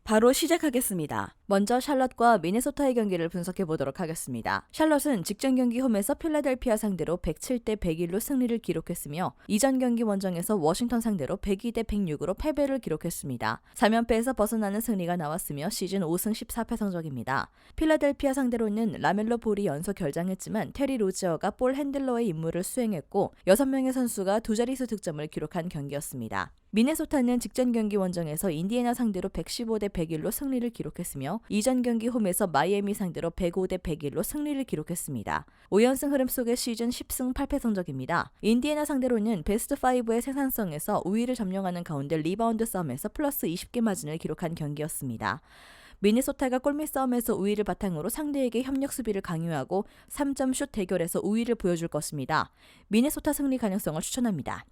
바로 시작하겠습니다. 먼저 샬럿과 미네소타의 경기를 분석해 보도록 하겠습니다. 샬럿은 직전 경기 홈에서 필라델피아 상대로 107대 101로 승리를 기록했으며 이전 경기 원정에서 워싱턴 상대로 102대 106으로 패배를 기록했습니다. 3연패에서 벗어나는 승리가 나왔으며 시즌 5승 14패 성적입니다. 필라델피아 상대로는 라멜로 볼이 연속 결장했지만 테리 로지어가 볼 핸들러의 임무를 수행했고 6명의 선수가 두 자릿수 득점을 기록한 경기였습니다. 미네소타는 직전 경기 원정에서 인디애나 상대로 115대 101로 승리를 기록했으며 이전 경기 홈에서 마이애미 상대로 105대 101로 승리를 기록했습니다. 5연승 흐름 속의 시즌 10승 8패 성적입니다. 인디애나 상대로는 베스트 5의 생산성에서 우위를 점령하는 가운데 리바운드 싸움에서 플러스 20개 마진을 기록한 경기였습니다. 미네소타가 골밑 싸움에서 우위를 바탕으로 상대에게 협력 수비를 강요하고 3점 슛 대결에서 우위를 보여줄 것입니다. 미네소타 승리 가능성을 추천합니다.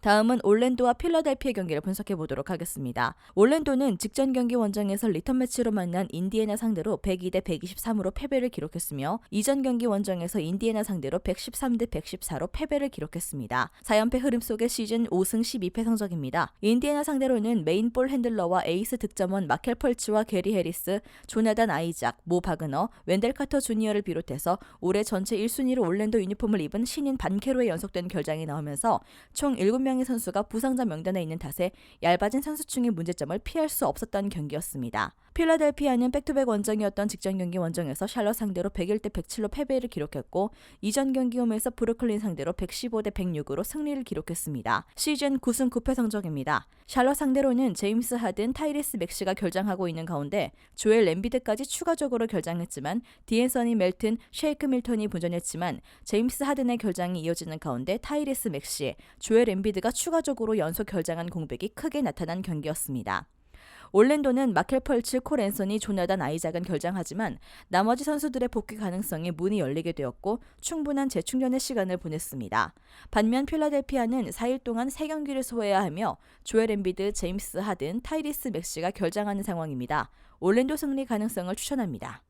다음은 올랜도와 필라델피아 경기를 분석해 보도록 하겠습니다. 올랜도는 직전 경기 원정에서 리턴 매치로 만난 인디애나 상대로 102대 123으로 패배를 기록했으며 이전 경기 원정에서 인디애나 상대로 113대 114로 패배를 기록했습니다. 4연패 흐름 속의 시즌 5승 12패 성적입니다. 인디애나 상대로는 메인 볼 핸들러와 에이스 득점원 마켈 펄츠와 게리 해리스, 조나단 아이작, 모 바그너, 웬델 카터 주니어를 비롯해서 올해 전체 1순위로 올랜도 유니폼을 입은 신인 반케로의 연속된 결장이 나오면서 총 7명의 선수가 부상자 명단에 있는 탓에 얇아진 선수층의 문제점을 피할 수 없었던 경기였습니다. 필라델피아는 백투백 원정이었던 직전 경기 원정에서 샬럿 상대로 101대 107로 패배를 기록했고 이전 경기 홈에서 브루클린 상대로 115대 106으로 승리를 기록했습니다. 시즌 9승 9패 성적입니다. 샬럿 상대로는 제임스 하든, 타이리스 맥시가 결장하고 있는 가운데 조엘 엠비드까지 추가적으로 결장했지만 디앤서니 멜튼, 쉐이크 밀턴이 분전했지만 제임스 하든의 결장이 이어지는 가운데 타이리스 맥시, 조엘 엠비드가 추가적으로 연속 결장한 공백이 크게 나타난 경기였습니다. 올랜도는 마켈 펄츠, 콜 앤서니, 조나단 아이작은 결장하지만 나머지 선수들의 복귀 가능성에 문이 열리게 되었고 충분한 재충전의 시간을 보냈습니다. 반면 필라델피아는 4일 동안 3경기를 소화해야 하며 조엘 엠비드, 제임스 하든, 타이리스 맥시가 결장하는 상황입니다. 올랜도 승리 가능성을 추천합니다.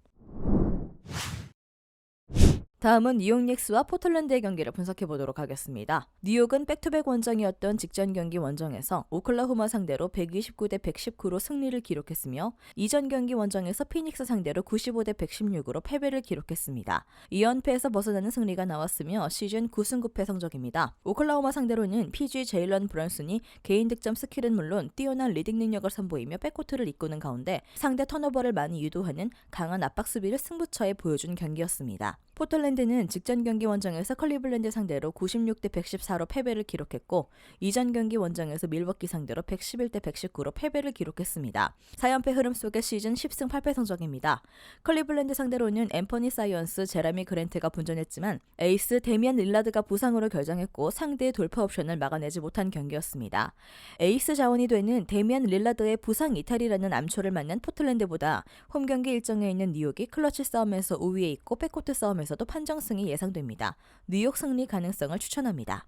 다음은 뉴욕 닉스와 포틀랜드의 경기를 분석해 보도록 하겠습니다. 뉴욕은 백투백 원정이었던 직전 경기 원정에서 오클라호마 상대로 129대 119로 승리를 기록했으며 이전 경기 원정에서 피닉스 상대로 95대 116으로 패배를 기록했습니다. 2연패에서 벗어나는 승리가 나왔으며 시즌 9승 9패 성적입니다. 오클라호마 상대로는 PG 제일런 브런슨이 개인 득점 스킬은 물론 뛰어난 리딩 능력을 선보이며 백코트를 이끄는 가운데 상대 턴오버를 많이 유도하는 강한 압박 수비를 승부처에 보여준 경기였습니다. 포틀랜드는 직전 경기 원정에서 클리블랜드 상대로 96대 114로 패배를 기록했고 이전 경기 원정에서 밀워키 상대로 111대 119로 패배를 기록했습니다. 4연패 흐름 속의 시즌 10승 8패 성적입니다. 클리블랜드 상대로는 앰퍼니 사이언스, 제라미 그랜트가 분전했지만 에이스 데미안 릴라드가 부상으로 결장했고 상대의 돌파 옵션을 막아내지 못한 경기였습니다. 에이스 자원이 되는 데미안 릴라드의 부상 이탈이라는 암초를 맞는 포틀랜드보다 홈 경기 일정에 있는 뉴욕이 클러치 싸움에서 우위에 있고 백코트 싸움에서도 판정승이 예상됩니다. 뉴욕 승리 가능성을 추천합니다.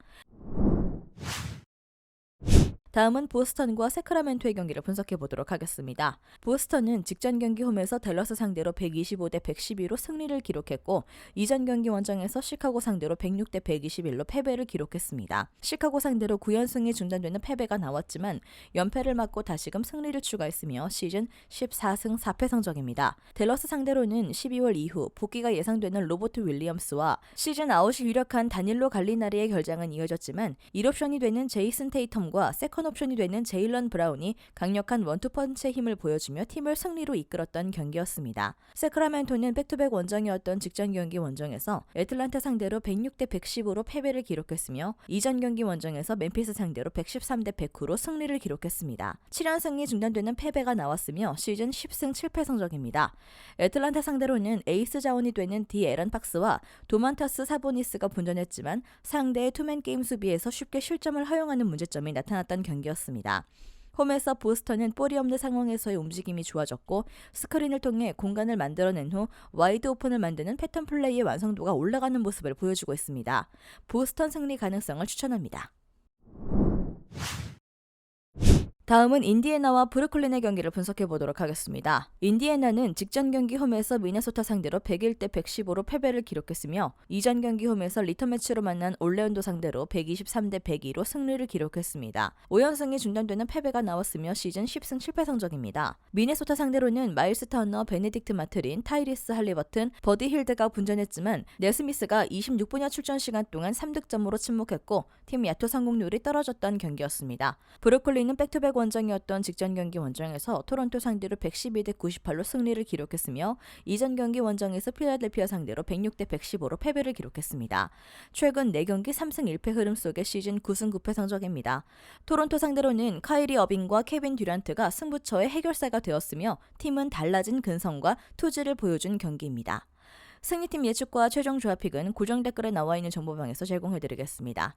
다음은 보스턴과 세크라멘토의 경기를 분석해 보도록 하겠습니다. 보스턴은 직전 경기 홈에서 댈러스 상대로 125대 112로 승리를 기록했고 이전 경기 원정에서 시카고 상대로 106대 121로 패배를 기록했습니다. 시카고 상대로 9연승이 중단되는 패배가 나왔지만 연패를 맞고 다시금 승리를 추가했으며 시즌 14승 4패 성적입니다. 댈러스 상대로는 12월 이후 복귀가 예상되는 로버트 윌리엄스와 시즌 아웃이 유력한 다닐로 갈리나리의 결장은 이어졌지만 1옵션이 되는 제이슨 테이텀과 세컨 옵션이 되는 제일런 브라운이 강력한 원투펀치의 힘을 보여주며 팀을 승리로 이끌었던 경기였습니다. 세크라멘토는 백투백 원정이었던 직전 경기 원정에서 애틀란타 상대로 106대 110으로 패배를 기록했으며 이전 경기 원정에서 멤피스 상대로 113대 109로 승리를 기록했습니다. 7연승이 중단되는 패배가 나왔으며 시즌 10승 7패 성적입니다. 애틀란타 상대로는 에이스 자원이 되는 디 에런 박스와 도만타스 사보니스가 분전했지만 상대의 투맨 게임 수비에서 쉽게 실점을 허용하는 문제점이 나타났던 경기였습니다. 홈에서 보스턴은 볼이 없는 상황에서의 움직임이 좋아졌고 스크린을 통해 공간을 만들어낸 후 와이드 오픈을 만드는 패턴 플레이의 완성도가 올라가는 모습을 보여주고 있습니다. 보스턴 승리 가능성을 추천합니다. 다음은 인디애나와 브루클린의 경기를 분석해 보도록 하겠습니다. 인디애나는 직전 경기 홈에서 미네소타 상대로 101대 115로 패배를 기록했으며 이전 경기 홈에서 리턴 매치로 만난 올레온도 상대로 123대 102로 승리를 기록했습니다. 5연승이 중단되는 패배가 나왔으며 시즌 10승 7패 성적입니다. 미네소타 상대로는 마일스 터너, 베네딕트 마트린, 타이리스 할리버튼, 버디 힐드가 분전했지만 네스미스가 26분여 출전 시간 동안 3득점으로 침묵했고 팀 야투 성공률이 떨어졌던 경기였습니다. 브루클린은 백투백 원정이었던 직전 경기 원정에서 토론토 상대로 112대 98로 승리를 기록했으며 이전 경기 원정에서 필라델피아 상대로 106대 115로 패배를 기록했습니다. 최근 4경기 3승 1패 흐름 속의 시즌 9승 9패 성적입니다. 토론토 상대로는 카이리 어빙과 케빈 듀란트가 승부처의 해결사가 되었으며 팀은 달라진 근성과 투지를 보여준 경기입니다. 승리팀 예측과 최종 조합픽은 고정 댓글에 나와 있는 정보방에서 제공해드리겠습니다.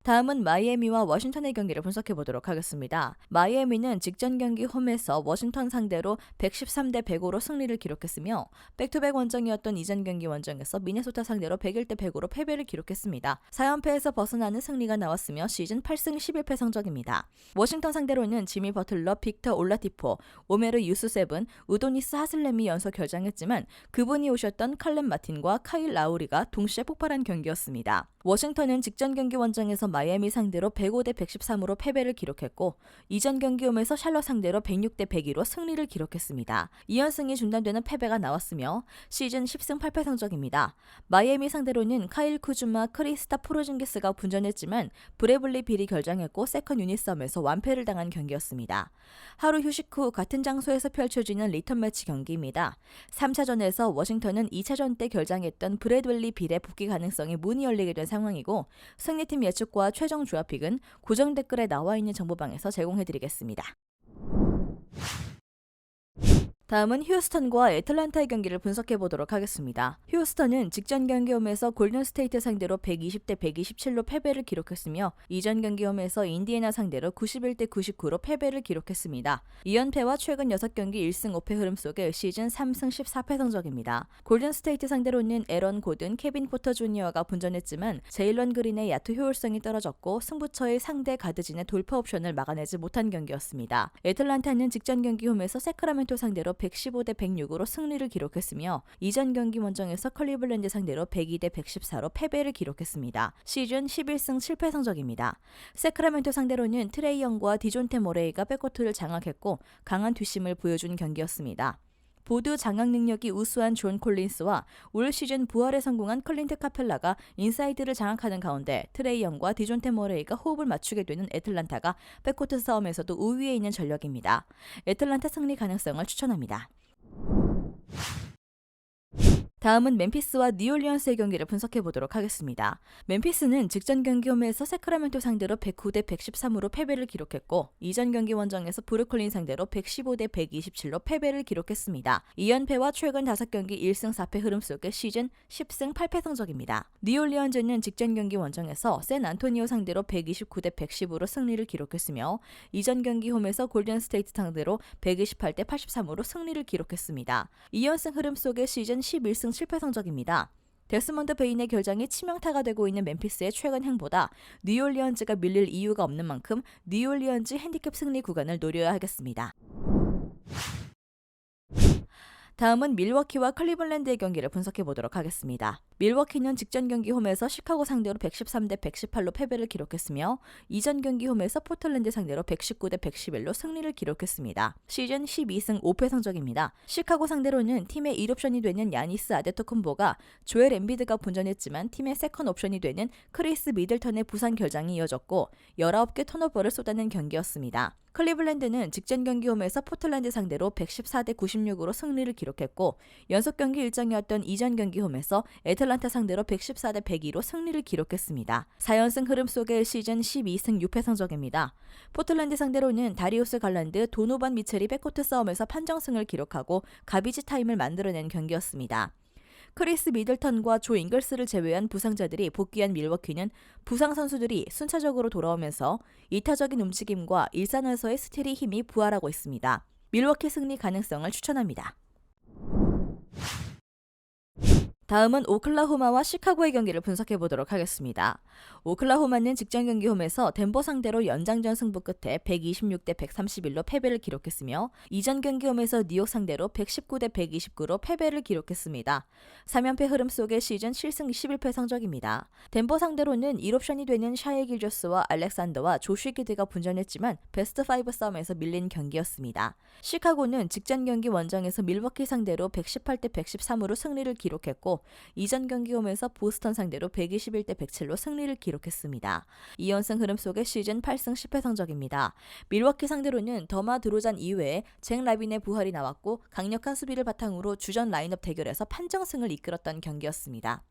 다음은 마이애미와 워싱턴의 경기를 분석해 보도록 하겠습니다. 마이애미는 직전 경기 홈에서 워싱턴 상대로 113대 105로 승리를 기록했으며 백투백 원정이었던 이전 경기 원정에서 미네소타 상대로 101대 105로 패배를 기록했습니다. 4연패에서 벗어나는 승리가 나왔으며 시즌 8승 11패 성적입니다. 워싱턴 상대로는 지미 버틀러, 빅터 올라티포, 오메르 유스세븐, 우도니스 하슬렘이 연속 결장했지만 그분이 오셨던 칼렘 마틴과 카일 라우리가 동시에 폭발한 경기였습니다. 워싱턴은 직전 경기 원정에서 마이애미 상대로 105대 113으로 패배를 기록했고 이전 경기 홈에서 샬럿 상대로 106대 102로 승리를 기록했습니다. 2연승이 중단되는 패배가 나왔으며 시즌 10승 8패 성적입니다. 마이애미 상대로는 카일 쿠즈마, 크리스타 포르징기스가 분전했지만 브래블리 빌이 결장했고 세컨 유닛 싸움에서 완패를 당한 경기였습니다. 하루 휴식 후 같은 장소에서 펼쳐지는 리턴 매치 경기입니다. 3차전에서 워싱턴은 2차전 때 결장했던 브래블리 빌의 복귀 가능성이 문이 열리게 된 상황이고 승리팀 예측과 최종 조합픽은 고정 댓글에 나와 있는 정보방에서 제공해드리겠습니다. 다음은 휴스턴과 애틀랜타의 경기를 분석해 보도록 하겠습니다. 휴스턴은 직전 경기 홈에서 골든스테이트 상대로 120대 127로 패배를 기록했으며 이전 경기 홈에서 인디애나 상대로 91대 99로 패배를 기록했습니다. 2연패와 최근 6경기 1승 5패 흐름 속에 시즌 3승 14패 성적입니다. 골든스테이트 상대로는 에런 고든, 케빈 포터 주니어가 분전했지만 제일런 그린의 야투 효율성이 떨어졌고 승부처의 상대 가드진의 돌파 옵션을 막아내지 못한 경기였습니다. 애틀랜타는 직전 경기 홈에서 세크라멘토 상대로 115대 106으로 승리를 기록했으며 이전 경기 원정에서 클리블랜드 상대로 102대 114로 패배를 기록했습니다. 시즌 11승 7패 성적입니다. 세크라멘토 상대로는 트레이 영과 디존테 모레이가 백코트를 장악했고 강한 뒷심을 보여준 경기였습니다. 보드 장악 능력이 우수한 존 콜린스와 올 시즌 부활에 성공한 클린트 카펠라가 인사이드를 장악하는 가운데 트레이 영과 디존테 모레이가 호흡을 맞추게 되는 애틀란타가 백코트 싸움에서도 우위에 있는 전력입니다. 애틀란타 승리 가능성을 추천합니다. 다음은 멤피스와 뉴올리언스의 경기를 분석해 보도록 하겠습니다. 멤피스는 직전 경기 홈에서 세크라멘토 상대로 109대 113으로 패배를 기록했고 이전 경기 원정에서 브루클린 상대로 115대 127로 패배를 기록했습니다. 2연패와 최근 5경기 1승 4패 흐름 속의 시즌 10승 8패 성적입니다. 뉴올리언즈는 직전 경기 원정에서 샌 안토니오 상대로 129대 110으로 승리를 기록했으며 이전 경기 홈에서 골든스테이트 상대로 128대 83으로 승리를 기록했습니다. 2연승 흐름 속의 시즌 11승 7패 성적입니다. 데스먼드 베인의 결장이 치명타가 되고 있는 멤피스의 최근 행보다 뉴올리언즈가 밀릴 이유가 없는 만큼 뉴올리언즈 핸디캡 승리 구간을 노려야 하겠습니다. 다음은 밀워키와 클리블랜드의 경기를 분석해 보도록 하겠습니다. 밀워키는 직전 경기 홈에서 시카고 상대로 113대 118로 패배를 기록했으며 이전 경기 홈에서 포틀랜드 상대로 119대 111로 승리를 기록했습니다. 시즌 12승 5패 성적입니다. 시카고 상대로는 팀의 1옵션이 되는 야니스 아데토쿤보가 조엘 엠비드가 분전했지만 팀의 세컨 옵션이 되는 크리스 미들턴의 부상 결장이 이어졌고 19개 턴오버를 쏟아낸 경기였습니다. 클리블랜드는 직전 경기 홈에서 포틀랜드 상대로 114대 96으로 승리를 기록했고 연속 경기 일정이었던 이전 경기 홈에서 애틀란타 상대로 114대 102로 승리를 기록했습니다. 4연승 흐름 속의 시즌 12승 6패 성적입니다. 포틀랜드 상대로는 다리우스 갈란드, 도노반 미첼이 백코트 싸움에서 판정승을 기록하고 가비지 타임을 만들어낸 경기였습니다. 크리스 미들턴과 조 잉글스를 제외한 부상자들이 복귀한 밀워키는 부상 선수들이 순차적으로 돌아오면서 이타적인 움직임과 일산화에서의 스틸의 힘이 부활하고 있습니다. 밀워키 승리 가능성을 추천합니다. 다음은 오클라호마와 시카고의 경기를 분석해 보도록 하겠습니다. 오클라호마는 직전 경기 홈에서 덴버 상대로 연장전 승부 끝에 126대 131로 패배를 기록했으며 이전 경기 홈에서 뉴욕 상대로 119대 129로 패배를 기록했습니다. 3연패 흐름 속의 시즌 7승 11패 성적입니다. 덴버 상대로는 1옵션이 되는 샤이 길조스와 알렉산더와 조슈 기드가 분전했지만 베스트 5 싸움에서 밀린 경기였습니다. 시카고는 직전 경기 원정에서 밀워키 상대로 118대 113으로 승리를 기록했고 이전 경기 홈에서 보스턴 상대로 121대 107로 승리를 기록했습니다. 2연승 흐름 속의 시즌 8승 10패 성적입니다. 밀워키 상대로는 더마 드로잔 이외에 잭 라빈의 부활이 나왔고 강력한 수비를 바탕으로 주전 라인업 대결에서 판정승을 이끌었던 경기였습니다.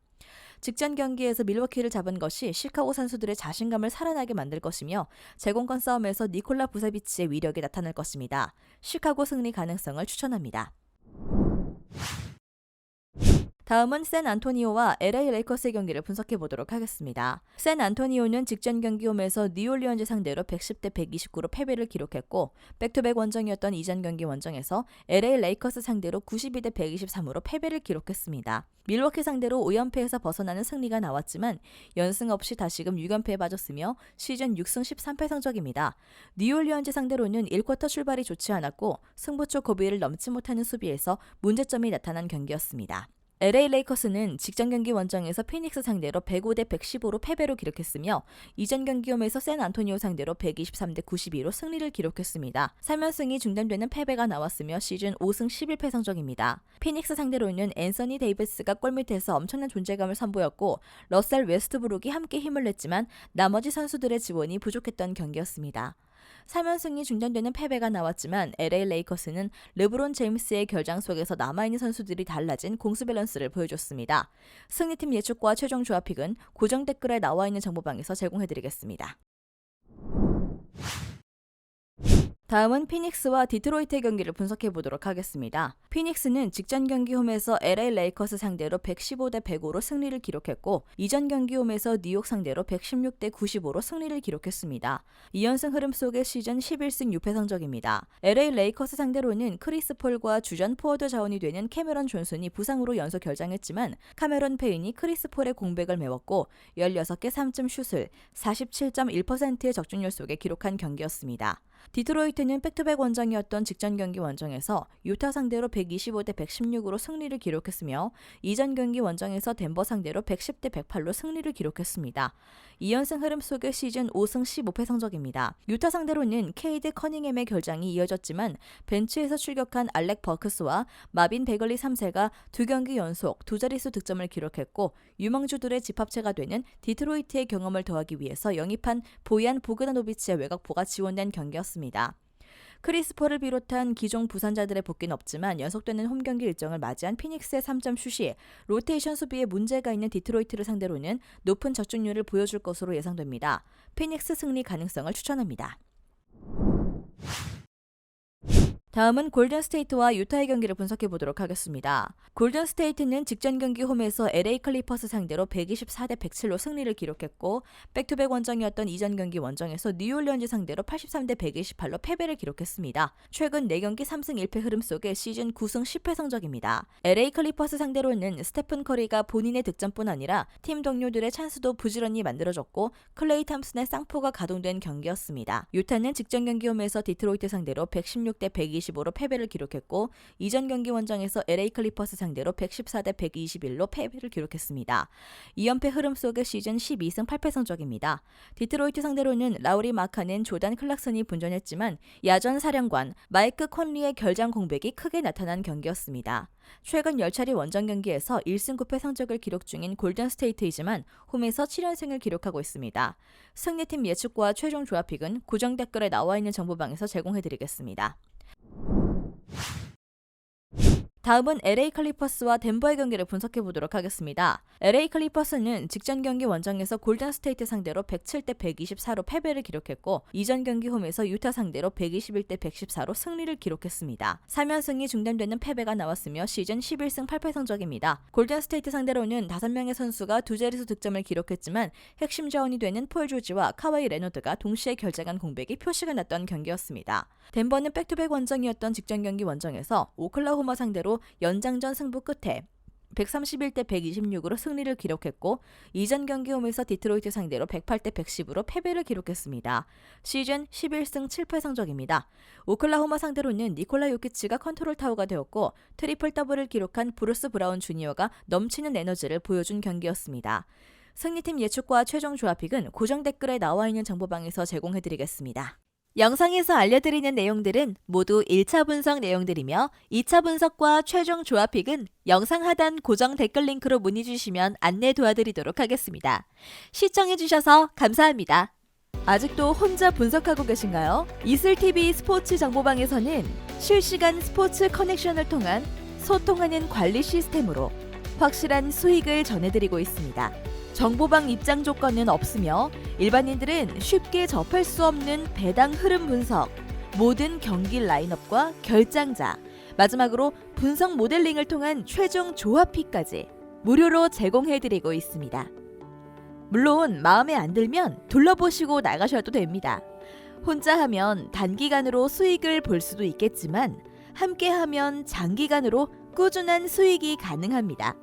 직전 경기에서 밀워키를 잡은 것이 시카고 선수들의 자신감을 살아나게 만들 것이며 제공권 싸움에서 니콜라 부세비치의 위력이 나타날 것입니다. 시카고 승리 가능성을 추천합니다. 다음은 샌안토니오와 LA 레이커스의 경기를 분석해 보도록 하겠습니다. 샌안토니오는 직전 경기 홈에서 뉴올리언즈 상대로 110대 129로 패배를 기록했고 백투백 원정이었던 이전 경기 원정에서 LA 레이커스 상대로 92대 123으로 패배를 기록했습니다. 밀워키 상대로 5연패에서 벗어나는 승리가 나왔지만 연승 없이 다시금 6연패에 빠졌으며 시즌 6승 13패 성적입니다. 뉴올리언즈 상대로는 1쿼터 출발이 좋지 않았고 승부처 고비를 넘지 못하는 수비에서 문제점이 나타난 경기였습니다. LA 레이커스는 직전 경기 원정에서 피닉스 상대로 105대 115로 패배로 기록했으며 이전 경기 홈에서 샌안토니오 상대로 123대 92로 승리를 기록했습니다. 3연승이 중단되는 패배가 나왔으며 시즌 5승 11패 성적입니다. 피닉스 상대로는 앤서니 데이비스가 골밑에서 엄청난 존재감을 선보였고 러셀 웨스트브룩이 함께 힘을 냈지만 나머지 선수들의 지원이 부족했던 경기였습니다. 3연승이 중단되는 패배가 나왔지만 LA 레이커스는 르브론 제임스의 결장 속에서 남아있는 선수들이 달라진 공수 밸런스를 보여줬습니다. 승리팀 예측과 최종 조합픽은 고정 댓글에 나와있는 정보방에서 제공해드리겠습니다. 다음은 피닉스와 디트로이트의 경기를 분석해 보도록 하겠습니다. 피닉스는 직전 경기 홈에서 LA 레이커스 상대로 115대 105로 승리를 기록했고 이전 경기 홈에서 뉴욕 상대로 116대 95로 승리를 기록했습니다. 2연승 흐름 속의 시즌 11승 6패 성적입니다. LA 레이커스 상대로는 크리스 폴과 주전 포워드 자원이 되는 캐메런 존슨이 부상으로 연속 결장했지만 카메론 페인이 크리스 폴의 공백을 메웠고 16개 3점 슛을 47.1%의 적중률 속에 기록한 경기였습니다. 디트로이트는 백투백 원정이었던 직전 경기 원정에서 유타 상대로 125대 116으로 승리를 기록했으며 이전 경기 원정에서 덴버 상대로 110대 108로 승리를 기록했습니다. 2연승 흐름 속의 시즌 5승 15패 성적입니다. 유타 상대로는 케이드 커닝햄의 결장이 이어졌지만 벤치에서 출격한 알렉 버크스와 마빈 베글리 3세가 2경기 연속 두 자릿수 득점을 기록했고 유망주들의 집합체가 되는 디트로이트의 경험을 더하기 위해서 영입한 보얀 보그다노비치의 외곽포가 지원된 경기였습니다. 크리스 폴을 비롯한 기존 부상자들의 복귀는 없지만 연속되는 홈경기 일정을 맞이한 피닉스의 3점 슛이 로테이션 수비에 문제가 있는 디트로이트를 상대로는 높은 적중률을 보여줄 것으로 예상됩니다. 피닉스 승리 가능성을 추천합니다. 다음은 골든스테이트와 유타의 경기를 분석해 보도록 하겠습니다. 골든스테이트는 직전 경기 홈에서 LA 클리퍼스 상대로 124대 107로 승리를 기록했고 백투백 원정이었던 이전 경기 원정에서 뉴올리언즈 상대로 83대 128로 패배를 기록했습니다. 최근 4경기 3승 1패 흐름 속에 시즌 9승 10패 성적입니다. LA 클리퍼스 상대로는 스테픈 커리가 본인의 득점뿐 아니라 팀 동료들의 찬스도 부지런히 만들어줬고 클레이 탐슨의 쌍포가 가동된 경기였습니다. 유타는 직전 경기 홈에서 디트로이트 상대로 116대 125로 패배를 기록했고 이전 경기 원정에서 LA 클리퍼스 상대로 114대 121로 패배를 기록했습니다. 2연패 흐름 속의 시즌 12승 8패 성적입니다. 디트로이트 상대로는 라우리 마카는 조단 클락슨이 분전했지만 야전 사령관 마이크 콘리의 결장 공백이 크게 나타난 경기였습니다. 최근 10차례 원정 경기에서 1승 9패 성적을 기록 중인 골든스테이트이지만 홈에서 7연승을 기록하고 있습니다. 승리팀 예측과 최종 조합픽은 고정 댓글에 나와 있는 정보방에서 제공해드리겠습니다. 다음은 LA 클리퍼스와 덴버의 경기를 분석해 보도록 하겠습니다. LA 클리퍼스는 직전 경기 원정에서 골든스테이트 상대로 107대 124로 패배를 기록했고 이전 경기 홈에서 유타 상대로 121대 114로 승리를 기록했습니다. 3연승이 중단되는 패배가 나왔으며 시즌 11승 8패 성적입니다. 골든스테이트 상대로는 5명의 선수가 두 자릿수 득점을 기록했지만 핵심 자원이 되는 폴 조지와 카와이 레너드가 동시에 결정한 공백이 표시가 났던 경기였습니다. 덴버는 백투백 원정이었던 직전 경기 원정에서 오클라호마 상대로 연장전 승부 끝에 131대 126으로 승리를 기록했고 이전 경기 홈에서 디트로이트 상대로 108대 110으로 패배를 기록했습니다. 시즌 11승 7패 성적입니다. 오클라호마 상대로는 니콜라 요키치가 컨트롤 타워가 되었고 트리플 더블을 기록한 브루스 브라운 주니어가 넘치는 에너지를 보여준 경기였습니다. 승리팀 예측과 최종 조합픽은 고정 댓글에 나와 있는 정보방에서 제공해드리겠습니다. 영상에서 알려드리는 내용들은 모두 1차 분석 내용들이며 2차 분석과 최종 조합픽은 영상 하단 고정 댓글 링크로 문의 주시면 안내 도와드리도록 하겠습니다. 시청해주셔서 감사합니다. 아직도 혼자 분석하고 계신가요? 이슬TV 스포츠 정보방에서는 실시간 스포츠 커넥션을 통한 소통하는 관리 시스템으로 확실한 수익을 전해드리고 있습니다. 정보방 입장 조건은 없으며 일반인들은 쉽게 접할 수 없는 배당 흐름 분석, 모든 경기 라인업과 결장자, 마지막으로 분석 모델링을 통한 최종 조합픽까지 무료로 제공해드리고 있습니다. 물론 마음에 안 들면 둘러보시고 나가셔도 됩니다. 혼자 하면 단기간으로 수익을 볼 수도 있겠지만 함께하면 장기간으로 꾸준한 수익이 가능합니다.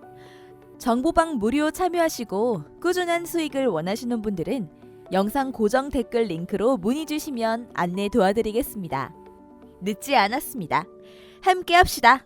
정보방 무료 참여하시고 꾸준한 수익을 원하시는 분들은 영상 고정 댓글 링크로 문의 주시면 안내 도와드리겠습니다. 늦지 않았습니다. 함께 합시다.